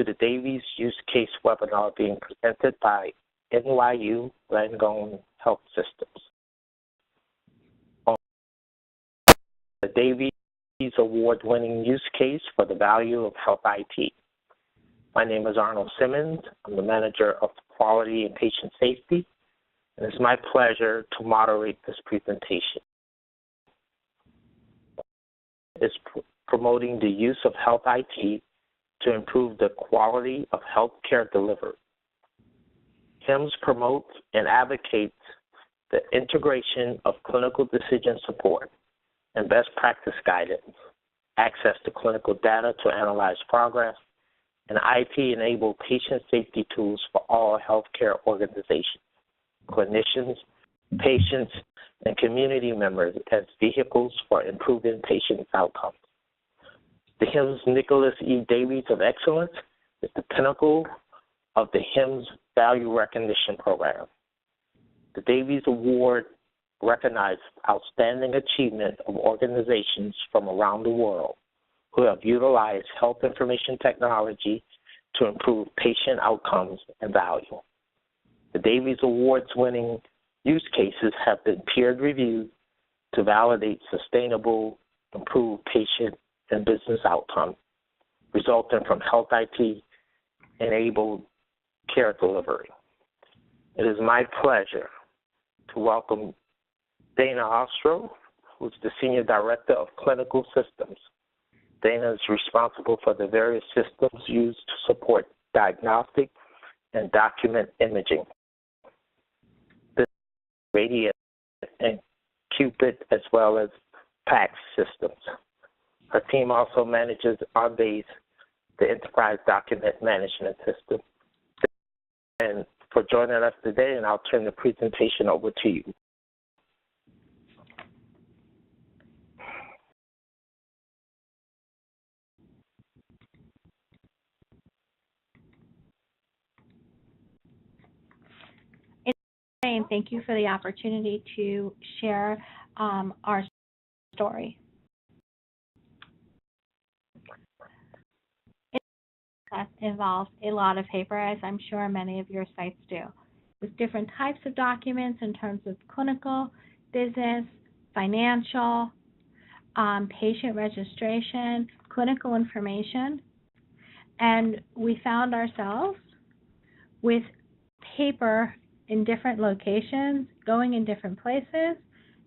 to the Davies Use Case webinar being presented by NYU Langone Health Systems on the Davies Award-winning use case for the value of health IT. My name is Arnold Simmons. I'm the Manager of Quality and Patient Safety, and it's my pleasure to moderate this presentation. It's promoting the use of health IT to improve the quality of healthcare delivery. HIMSS promotes and advocates the integration of clinical decision support and best practice guidance, access to clinical data to analyze progress, and IT-enabled patient safety tools for all healthcare organizations, clinicians, patients, and community members as vehicles for improving patient outcomes. The HIMSS Nicholas E. Davies of Excellence is the pinnacle of the HIMSS Value Recognition Program. The Davies Award recognizes outstanding achievement of organizations from around the world who have utilized health information technology to improve patient outcomes and value. The Davies Awards-winning use cases have been peer-reviewed to validate sustainable, improved patient and business outcomes resulting from health IT-enabled care delivery. It is my pleasure to welcome Dana Ostro, who is the Senior Director of Clinical Systems. Dana is responsible for the various systems used to support diagnostic and document imaging, the Radiant and Cupid, as well as PACS systems. Her team also manages OnBase, the Enterprise Document Management System. And for joining us today, and I'll turn the presentation over to you. And thank you for the opportunity to share our story. That involves a lot of paper, as I'm sure many of your sites do, with different types of documents in terms of clinical, business, financial, patient registration, clinical information. And we found ourselves with paper in different locations, going in different places.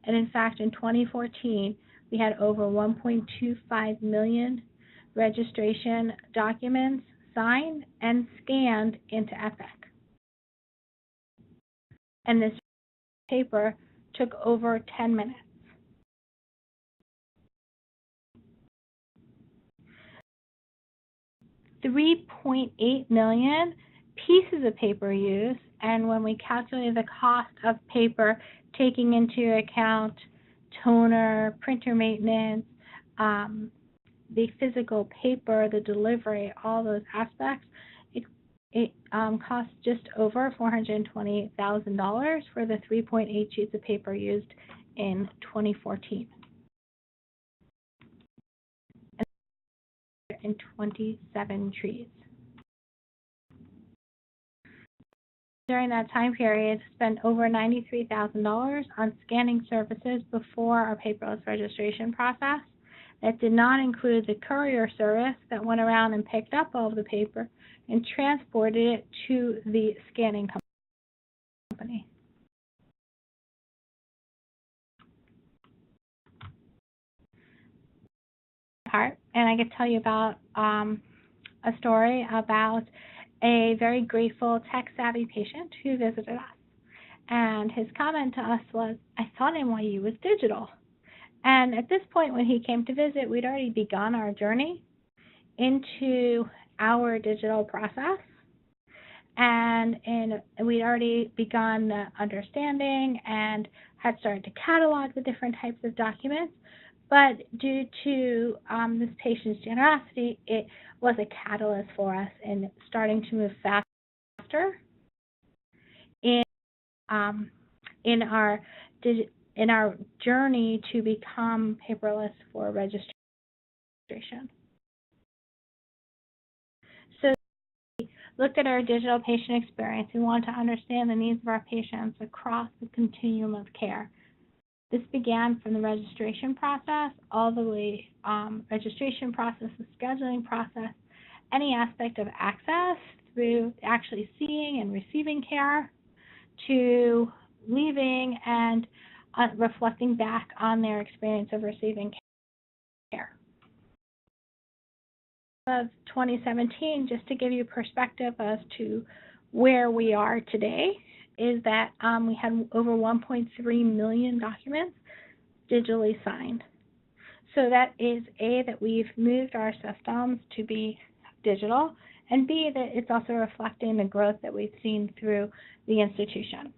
And in fact, in 2014, we had over 1.25 million registration documents signed and scanned into Epic. And this paper took over 10 minutes. $3.8 million pieces of paper used, and when we calculated the cost of paper, taking into account toner, printer maintenance, the physical paper, the delivery, all those aspects, it cost just over $420,000 for the 3.8 sheets of paper used in 2014. And in 27 trees. During that time period, spent over $93,000 on scanning services before our paperless registration process. That did not include the courier service that went around and picked up all of the paper and transported it to the scanning company. And I could tell you about a story about a very grateful tech-savvy patient who visited us. And his comment to us was, "I thought NYU was digital." And at this point, when he came to visit, we'd already begun our journey into our digital process. And we'd already begun understanding and had started to catalog the different types of documents. But due to this patient's generosity, it was a catalyst for us in starting to move faster in our journey to become paperless for registration. So looked at our digital patient experience. We wanted to understand the needs of our patients across the continuum of care. This began from the registration process all the way, registration process, the scheduling process, any aspect of access through actually seeing and receiving care, to leaving and reflecting back on their experience of receiving care. Of 2017, just to give you perspective as to where we are today, is that we had over 1.3 million documents digitally signed. So that is A, that we've moved our systems to be digital, and B, that it's also reflecting the growth that we've seen through the institution.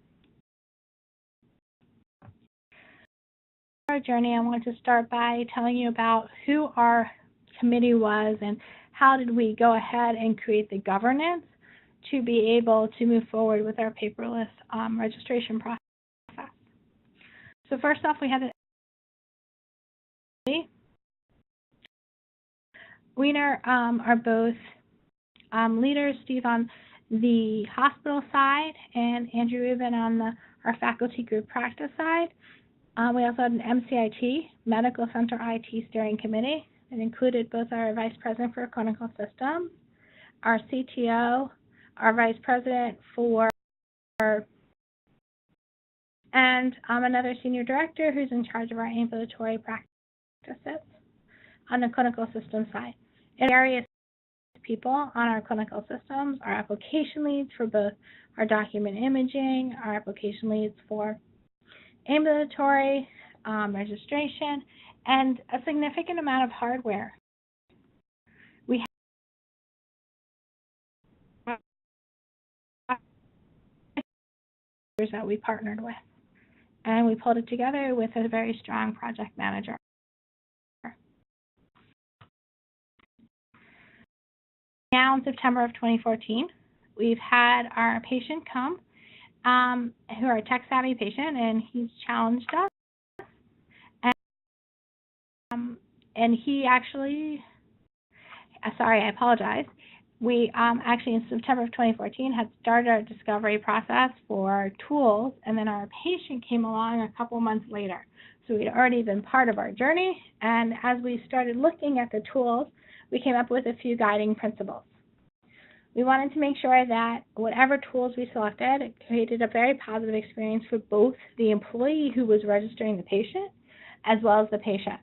Our journey, I want to start by telling you about who our committee was and how did we go ahead and create the governance to be able to move forward with our paperless registration process. So first off, we had Wiener are both leaders, Steve on the hospital side and Andrew Rubin on our faculty group practice side. We also had an MCIT, Medical Center IT Steering Committee. It included both our Vice President for Clinical Systems, our CTO, our Vice President for, and another Senior Director who's in charge of our ambulatory practices on the clinical system side. And various people on our clinical systems, our application leads for both our document imaging, our application leads for ambulatory registration, and a significant amount of hardware. We have that we partnered with, and we pulled it together with a very strong project manager. Now in September of 2014, we've had our patient come, who are a tech-savvy patient, and he's challenged us. And he actually, sorry, I apologize. We actually in September of 2014 had started our discovery process for tools, and then our patient came along a couple months later. So we'd already been part of our journey, and as we started looking at the tools, we came up with a few guiding principles. We wanted to make sure that whatever tools we selected, it created a very positive experience for both the employee who was registering the patient as well as the patient.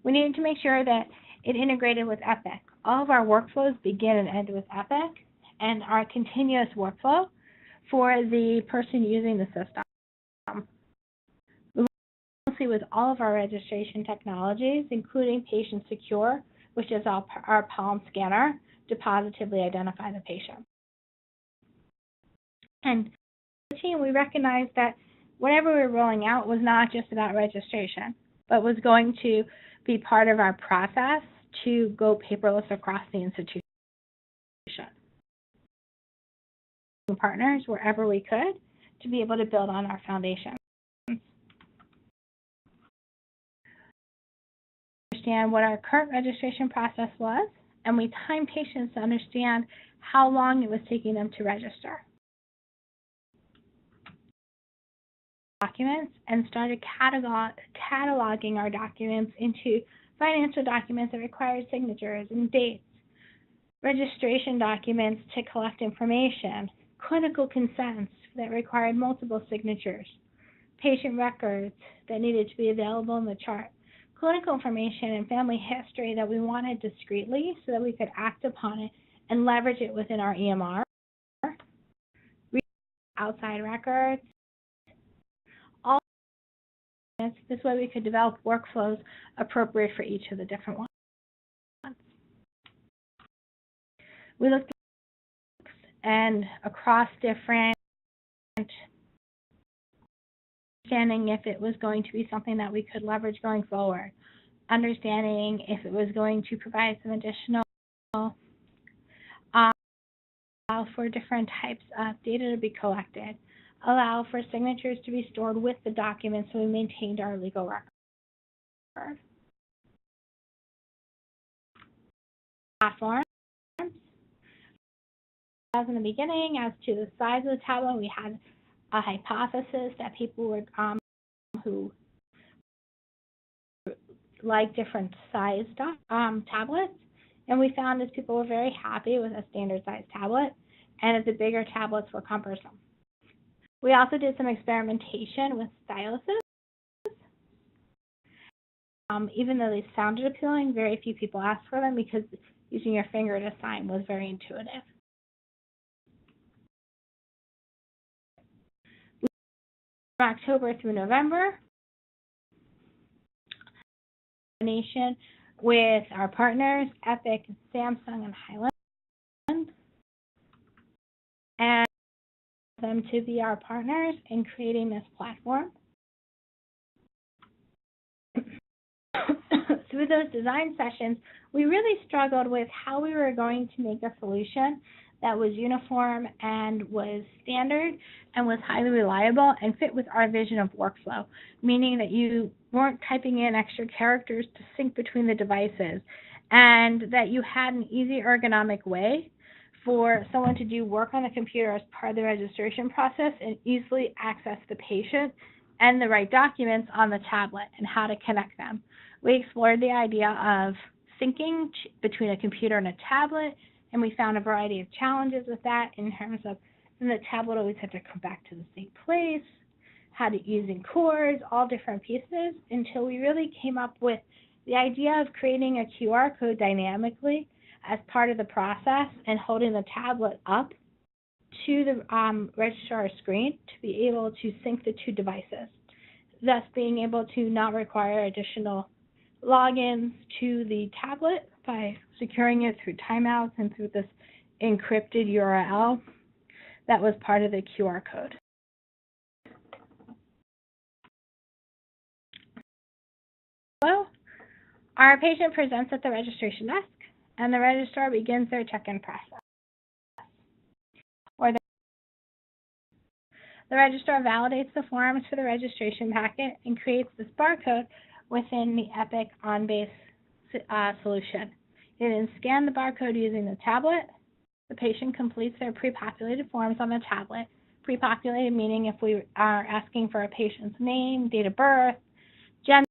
We needed to make sure that it integrated with Epic. All of our workflows begin and end with Epic, and our continuous workflow for the person using the system. We want to see with all of our registration technologies, including Patient Secure, which is our palm scanner, to positively identify the patient. And the team, we recognized that whatever we were rolling out was not just about registration, but was going to be part of our process to go paperless across the institution. Partners wherever we could to be able to build on our foundation. Understand what our current registration process was, and we timed patients to understand how long it was taking them to register. Documents and started cataloging our documents into financial documents that required signatures and dates, registration documents to collect information, clinical consents that required multiple signatures, patient records that needed to be available in the chart, clinical information and family history that we wanted discreetly so that we could act upon it and leverage it within our EMR, outside records. All this way we could develop workflows appropriate for each of the different ones. We looked at and across different, understanding if it was going to be something that we could leverage going forward, understanding if it was going to provide some additional allow for different types of data to be collected, allow for signatures to be stored with the documents so we maintained our legal record. Platforms. as in the beginning as to the size of the tablet. We had a hypothesis that people would who like different sized tablets, and we found that people were very happy with a standard size tablet, and that the bigger tablets were cumbersome. We also did some experimentation with styluses. Even though they sounded appealing, very few people asked for them because using your finger to sign was very intuitive. From October through November, coordination with our partners, Epic, Samsung, and Highland, and them to be our partners in creating this platform. Through those design sessions, we really struggled with how we were going to make a solution that was uniform and was standard and was highly reliable and fit with our vision of workflow, meaning that you weren't typing in extra characters to sync between the devices, and that you had an easy ergonomic way for someone to do work on the computer as part of the registration process and easily access the patient and the right documents on the tablet and how to connect them. We explored the idea of syncing between a computer and a tablet, and we found a variety of challenges with that in terms of the tablet always had to come back to the same place, how to using cords, all different pieces, until we really came up with the idea of creating a QR code dynamically as part of the process and holding the tablet up to the registrar screen to be able to sync the two devices, thus being able to not require additional logins to the tablet by securing it through timeouts and through this encrypted URL that was part of the QR code. So, our patient presents at the registration desk, and the registrar begins their check-in process. The registrar validates the forms for the registration packet and creates this barcode within the Epic on-base solution. You then scan the barcode using the tablet. The patient completes their pre-populated forms on the tablet. Pre-populated meaning if we are asking for a patient's name, date of birth, gender,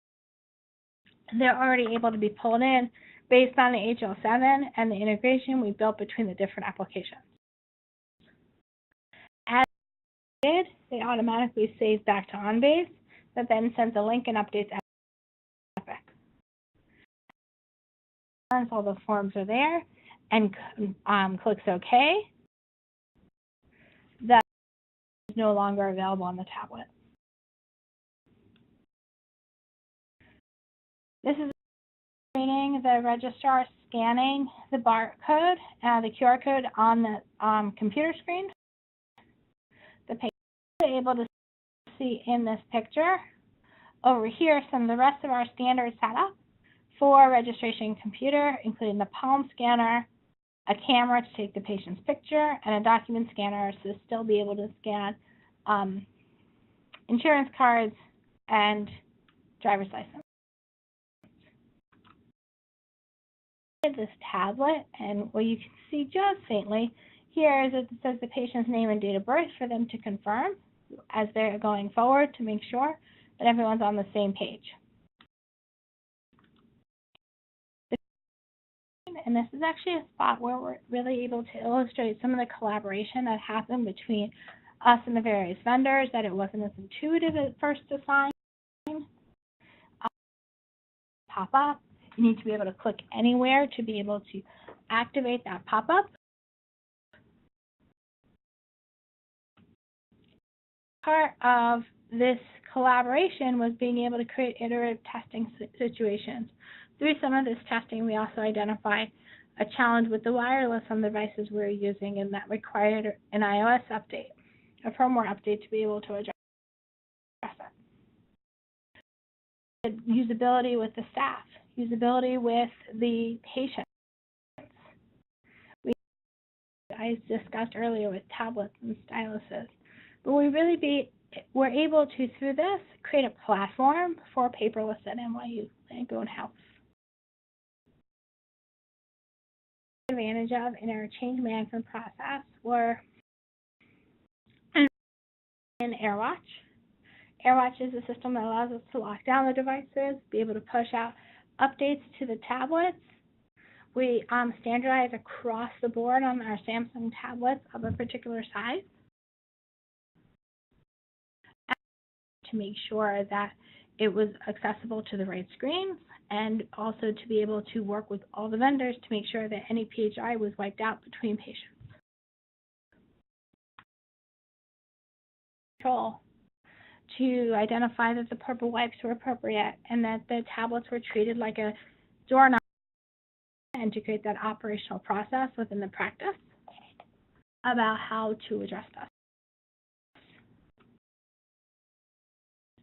they're already able to be pulled in based on the HL7 and the integration we built between the different applications. As they automatically save back to OnBase, that then sends a link and updates Epic. Once all the forms are there and clicks OK, that is no longer available on the tablet. This is the registrar scanning the barcode, the QR code on the computer screen. The patient is able to see in this picture over here some of the rest of our standard setup for registration computer, including the palm scanner, a camera to take the patient's picture, and a document scanner to still be able to scan insurance cards and driver's license. This tablet, and what you can see just faintly here is it says the patient's name and date of birth for them to confirm as they're going forward to make sure that everyone's on the same page. And this is actually a spot where we're really able to illustrate some of the collaboration that happened between us and the various vendors, that it wasn't as intuitive at first to sign. Pop up. You need to be able to click anywhere to be able to activate that pop-up. Part of this collaboration was being able to create iterative testing situations. Through some of this testing, we also identified a challenge with the wireless on the devices we were using, and that required an iOS update, a firmware update to be able to address it. Usability with the staff, usability with the patients. I discussed earlier with tablets and styluses. But we really were able to, through this, create a platform for Paperless at NYU, Langone Health. advantage of in our change management process were in AirWatch. AirWatch is a system that allows us to lock down the devices, be able to push out updates to the tablets. We standardize across the board on our Samsung tablets of a particular size to make sure that it was accessible to the right screens, and also to be able to work with all the vendors to make sure that any PHI was wiped out between patients. Control to identify that the purple wipes were appropriate and that the tablets were treated like a doorknob, and to create that operational process within the practice about how to address this.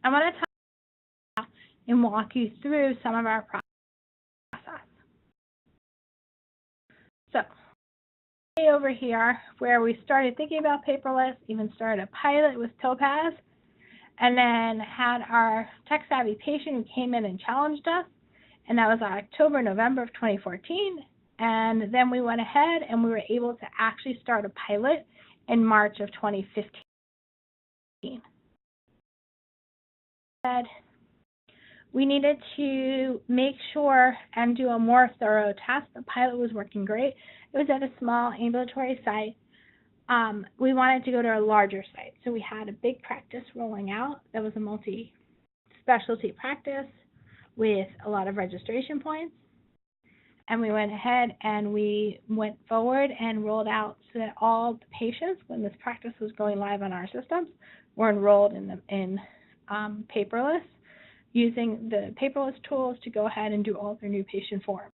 I want to talk and walk you through some of our process. So, over here where we started thinking about paperless, even started a pilot with Topaz, and then had our tech-savvy patient who came in and challenged us, and that was October, November of 2014, and then we went ahead and we were able to actually start a pilot in March of 2015. We needed to make sure and do a more thorough test. The pilot was working great. It was at a small ambulatory site. We wanted to go to a larger site, so we had a big practice rolling out that was a multi-specialty practice with a lot of registration points. And we went ahead and we went forward and rolled out so that all the patients, when this practice was going live on our systems, were enrolled in paperless, using the paperless tools to go ahead and do all their new patient forms.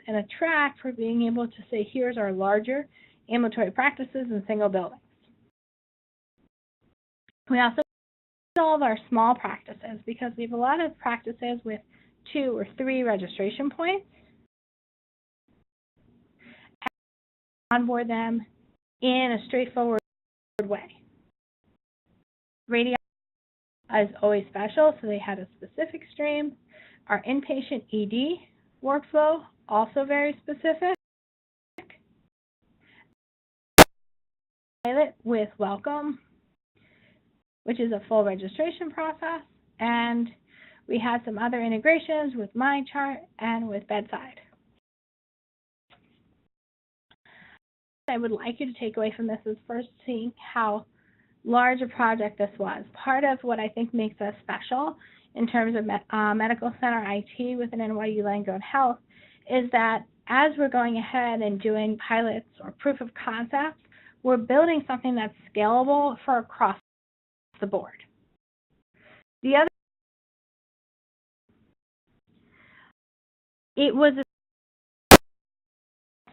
And a track for being able to say, here's our larger ambulatory practices in single buildings. We also all of our small practices, because we have a lot of practices with 2 or 3 registration points, and onboard them in a straightforward way. Radiology is always special, so they had a specific stream. Our inpatient ED workflow, also very specific. Pilot with Welcome, which is a full registration process, and we had some other integrations with MyChart and with Bedside. I would like you to take away from this is first seeing how large a project this was. Part of what I think makes us special in terms of medical center IT within NYU Langone Health is that as we're going ahead and doing pilots or proof of concepts, we're building something that's scalable for across the board. The other,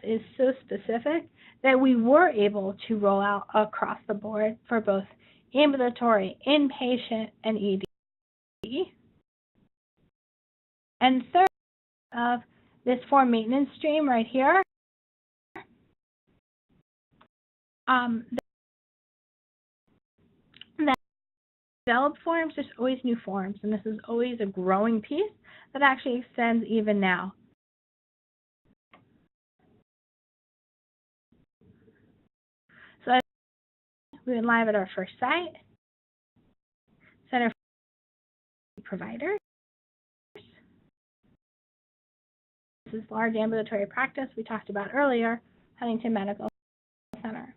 is so specific that we were able to roll out across the board for both ambulatory, inpatient, and ED. And third, of this form maintenance stream right here, that developed forms, there's always new forms, and this is always a growing piece that actually extends even now. So we went live at our first site, Center for Providers. This is large ambulatory practice we talked about earlier, Huntington Medical Center.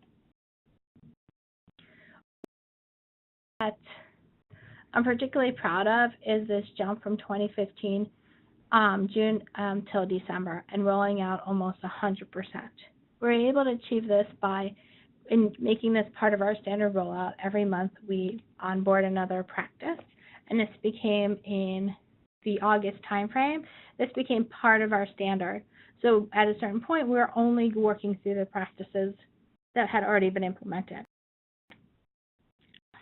What I'm particularly proud of is this jump from 2015 June till December and rolling out almost 100%. We're able to achieve this by making this part of our standard rollout. Every month we onboard another practice, and this became in the August timeframe. This became part of our standard. So at a certain point, we were only working through the practices that had already been implemented.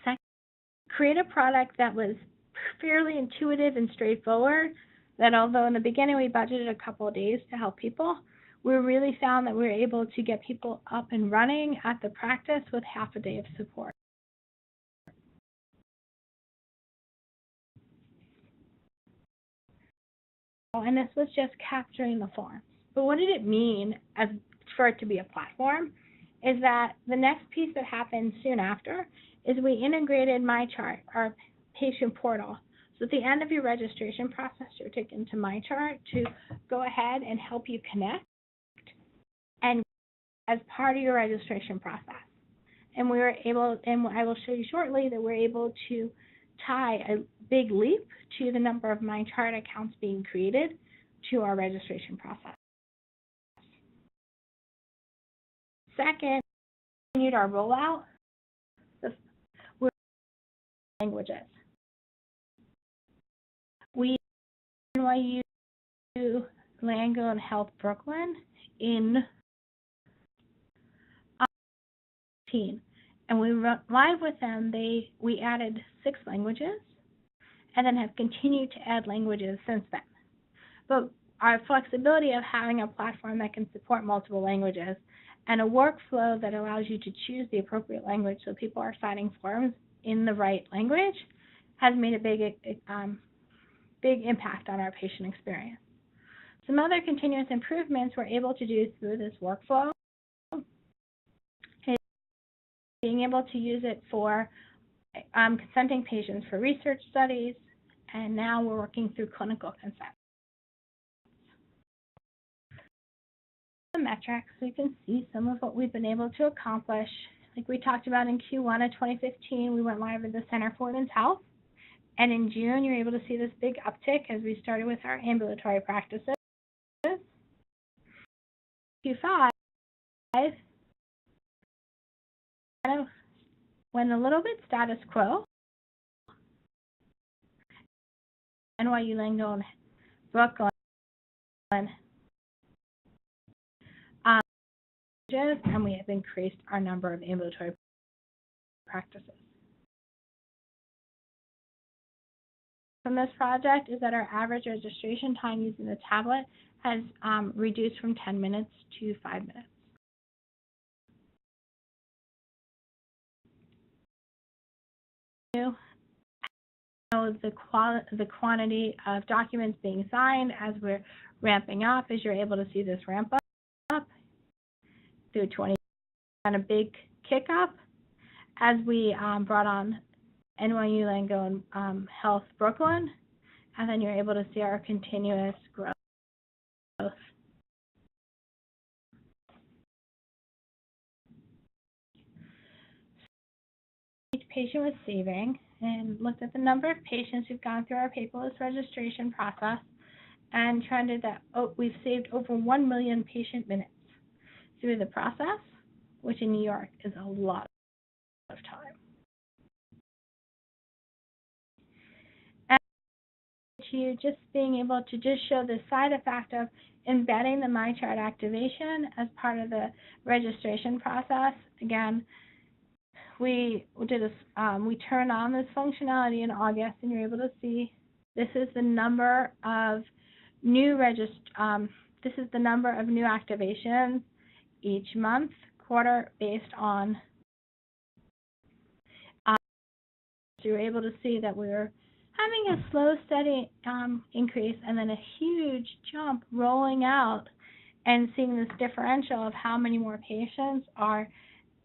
Second, create a product that was fairly intuitive and straightforward, that although in the beginning we budgeted a couple of days to help people, we really found that we were able to get people up and running at the practice with half a day of support. workflow, and this was just capturing the forms. But what did it mean for it to be a platform? Is that the next piece that happened soon after is we integrated MyChart, our patient portal. So at the end of your registration process, you're taken to MyChart to go ahead and help you connect and as part of your registration process. And we were able, and I will show you shortly, that we're able to tie a big leap to the number of MyChart accounts being created to our registration process. Second, we continued our rollout with languages. We NYU Langone Health Brooklyn in 2018, and we went live with them. We added 6 languages, and then have continued to add languages since then. But our flexibility of having a platform that can support multiple languages and a workflow that allows you to choose the appropriate language so people are signing forms in the right language has made a big impact on our patient experience. Some other continuous improvements we're able to do through this workflow is being able to use it for consenting patients for research studies, and now we're working through clinical consent. The metrics, so you can see some of what we've been able to accomplish. Like we talked about in Q1 of 2015, we went live with the Center for Women's Health. And in June, you're able to see this big uptick as we started with our ambulatory practices. Q5 kind of went a little bit status quo. NYU Langone Brooklyn and we have increased our number of ambulatory practices. From this project is that our average registration time using the tablet has reduced from 10 minutes to 5 minutes. The quantity of documents being signed as we're ramping up, as you're able to see this ramp up through 20 and a big kick up as we brought on NYU Langone Health Brooklyn, and then you're able to see our continuous growth. Each patient was saving, and looked at the number of patients who've gone through our paperless registration process and trended that we've saved over 1 million patient minutes through the process, which in New York is a lot of time. You just being able to just show the side effect of embedding the MyChart activation as part of the registration process. Again, we turned on this functionality in August, and you're able to see this is the number of new activations each month, quarter, based on. So you're able to see that we're having a slow, steady increase, and then a huge jump rolling out, and seeing this differential of how many more patients are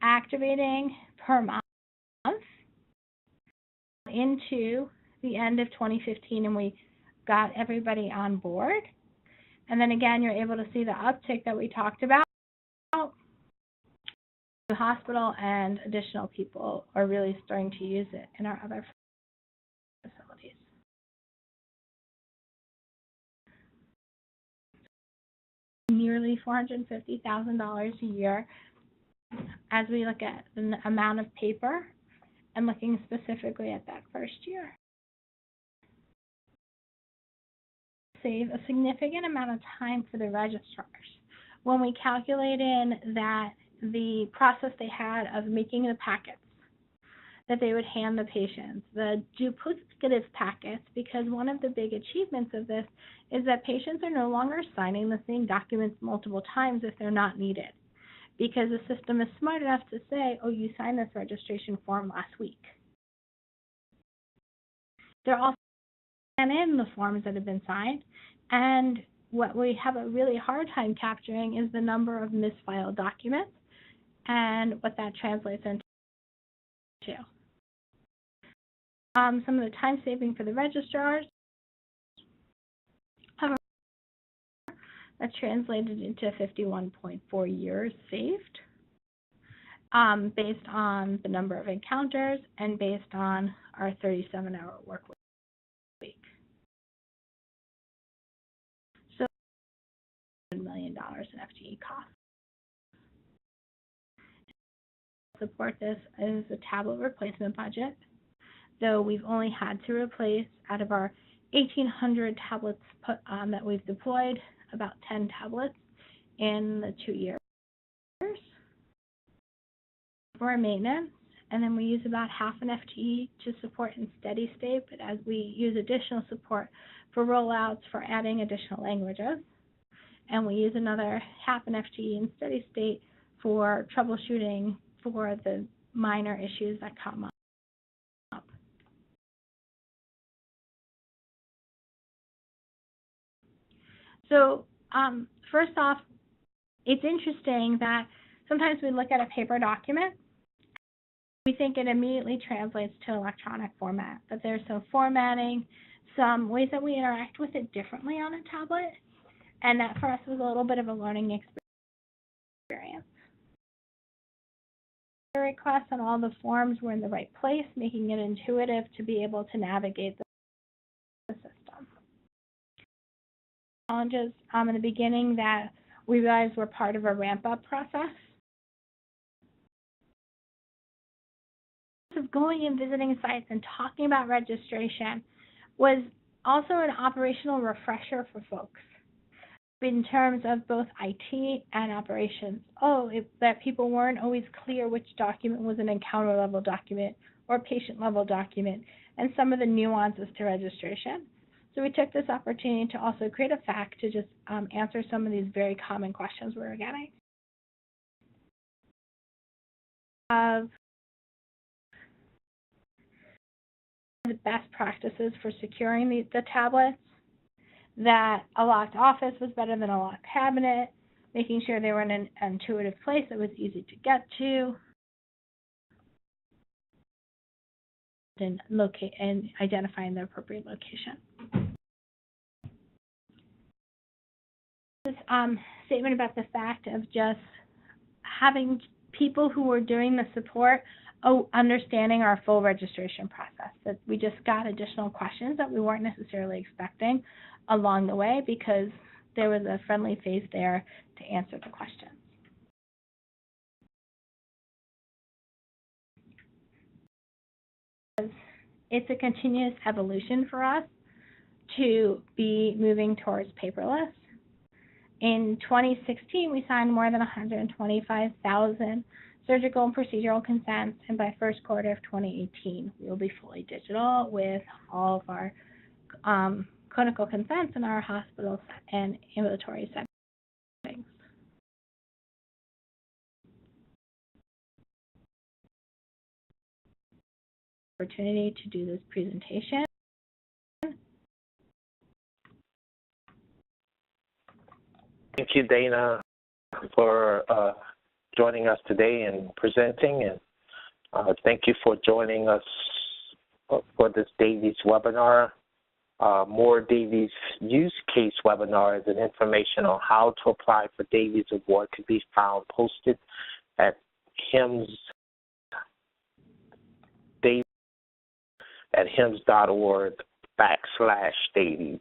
activating per month into the end of 2015, and we got everybody on board. And then again, you're able to see the uptick that we talked about. The hospital and additional people are really starting to use it in our other facilities. Nearly $450,000 a year as we look at the amount of paper and looking specifically at that first year. Save a significant amount of time for the registrars. When we calculate in that the process they had of making the packets that they would hand the patients, the duplicative packets, because one of the big achievements of this is that patients are no longer signing the same documents multiple times if they're not needed, because the system is smart enough to say, oh, you signed this registration form last week. They're also in the forms that have been signed, and what we have a really hard time capturing is the number of misfiled documents and what that translates into. Some of the time saving for the registrars, that translated into 51.4 years saved, based on the number of encounters and based on our 37-hour work week. So $1 million in FTE costs. Support this is a tablet replacement budget, though we've only had to replace, out of our 1,800 tablets that we've deployed, about 10 tablets in the 2 years for our maintenance, and then we use about half an FTE to support in steady state, but as we use additional support for rollouts for adding additional languages, and we use another half an FTE in steady state for troubleshooting for the minor issues that come up. So first off, it's interesting that sometimes we look at a paper document, we think it immediately translates to electronic format, but there's some formatting, some ways that we interact with it differently on a tablet, and that for us was a little bit of a learning experience. The requests on all the forms were in the right place, making it intuitive to be able to navigate the system. Challenges in the beginning that we realized were part of a ramp-up process. Of going and visiting sites and talking about registration was also an operational refresher for folks in terms of both IT and operations. That people weren't always clear which document was an encounter-level document or patient-level document, and some of the nuances to registration. So we took this opportunity to also create a FAQ to just answer some of these very common questions we were getting. The best practices for securing the tablets, that a locked office was better than a locked cabinet, making sure they were in an intuitive place that was easy to get to, and locate and identifying the appropriate location. This statement about the fact of just having people who were doing the support understanding our full registration process, that we just got additional questions that we weren't necessarily expecting along the way because there was a friendly face there to answer the questions. It's a continuous evolution for us to be moving towards paperless. In 2016, we signed more than 125,000 surgical and procedural consents, and by first quarter of 2018, we will be fully digital with all of our clinical consents in our hospitals and ambulatory settings. Opportunity to do this presentation. Thank you, Dana, for joining us today and presenting, and thank you for joining us for this Davies webinar. More Davies use case webinars and information on how to apply for Davies Award can be found posted at HIMSS at HIMSS.org/Davies.